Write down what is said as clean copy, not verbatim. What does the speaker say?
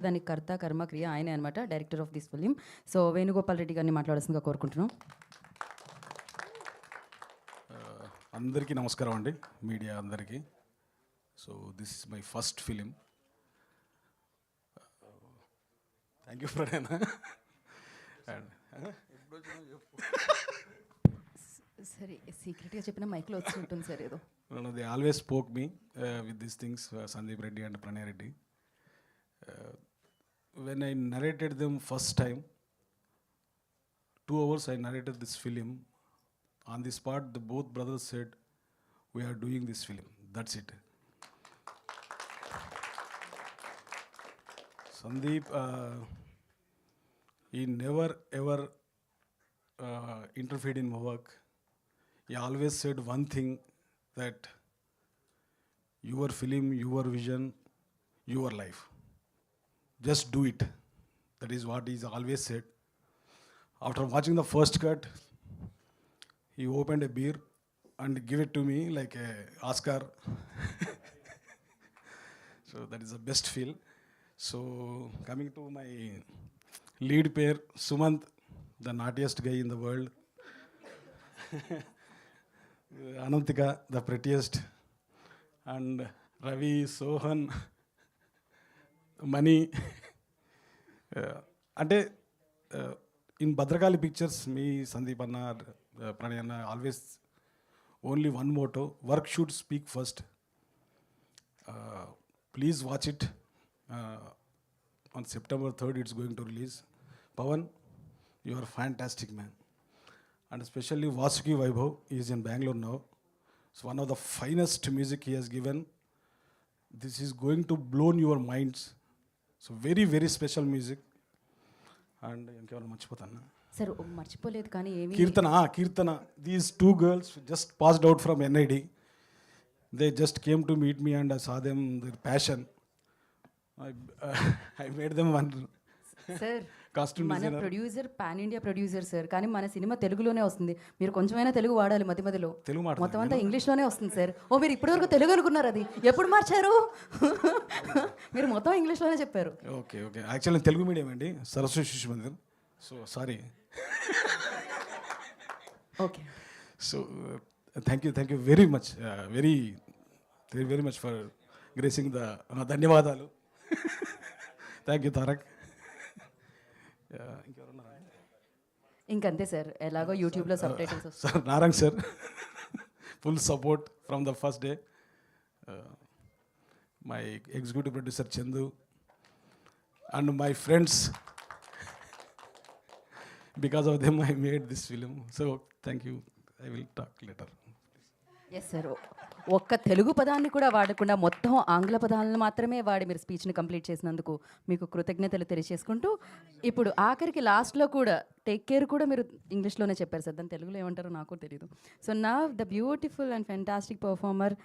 దానికి కర్త కర్మ క్రియ ఆయనే అనమాట, director of this film. So Venugopal Reddy గారిని మాట్లాడాల్సిందిగా కోరుకుంటున్నాం. అందరికీ నమస్కారం అండి, మీడియా అందరికీ. So this is my first film. Thank you friend. సరే, సీక్రెట్గా చెప్పిన మైక్లో వచ్చి ఉంటుంది సార్ ఏదో. They always spoke me with these things, Sandeep Reddy and Pranay Reddy. When I narrated them first time, 2 hours I narrated this film. On the spot, the both brothers said, "We are doing this film." That's it. Sandeep, he never ever interfered in my work. He always said one thing, that your film, your vision, your life. Just do it. That is what he's always said. After watching the first cut, he opened a beer and gave it to me like a Oscar. So that is the best feel. So coming to my lead pair, Sumant, the naughtiest guy in the world. Anantika, the prettiest. And Ravi, Sohan, Mani. Ante in Bhadrakali Pictures, me, Sandeep Anna, Pranay Anna, always only one motto: work should speak first. Please watch it. On September 3rd, it's going to release. Pawan, you are a fantastic man. And especially Vasuki Vaibhav, he is in Bangalore now. It's one of the finest music he has given. This is going to blow your minds. So very, very special music. And ఇంకెవరు మర్చిపోతాను sir మర్చిపోలేదు కానీ ఏమి కీర్తన, these 2 girls just passed out from NID. They just came to meet me and I saw them, their passion. I made them one sir costume మన designer. Producer pan India producer sir, కానీ మన cinema తెలుగులోనే వస్తుంది. మీరు కొంచెమైనా తెలుగు వాడాలి మధ్య మధ్యలో. తెలుగు మాట్లాడతాను మొత్తం అంతా ఇంగ్లీష్లోనే వస్తుంది సార్. ఓ మీరు ఇప్పటివరకు తెలుగు అనుకున్నారు, అది ఎప్పుడు మార్చారు? మీరు మొత్తం ఇంగ్లీష్లోనే చెప్పారు. ఓకే యాక్చువల్లీ తెలుగు మీడియం అండి, Saraswati Shishu Mandir. So sorry. Okay. So thank you very much, very much for gracing the ధన్యవాదాలు. Thank you Tarak. ఇంకెవరున్నారా? ఇంకంతే సార్, ఎలాగో యూట్యూబ్లో సబ్ టైటిల్స్ వస్తాయి. Sir Narayan sir, full support from the first day. My executive producer Chandu and my friends, because of them I made this film. So thank you. I will talk later. Yes sir, ఒక్క తెలుగు పదాన్ని కూడా వాడకుండా మొత్తం ఆంగ్ల పదాలను మాత్రమే వాడి మీరు స్పీచ్ని కంప్లీట్ చేసినందుకు మీకు కృతజ్ఞతలు తెలియజేసుకుంటూ, ఇప్పుడు ఆఖరికి లాస్ట్లో కూడా టేక్ కేర్ కూడా మీరు ఇంగ్లీష్లోనే చెప్పారు సార్, దాన్ని తెలుగులో ఏమంటారో నాకు తెలియదు. సో నా the beautiful and fantastic performer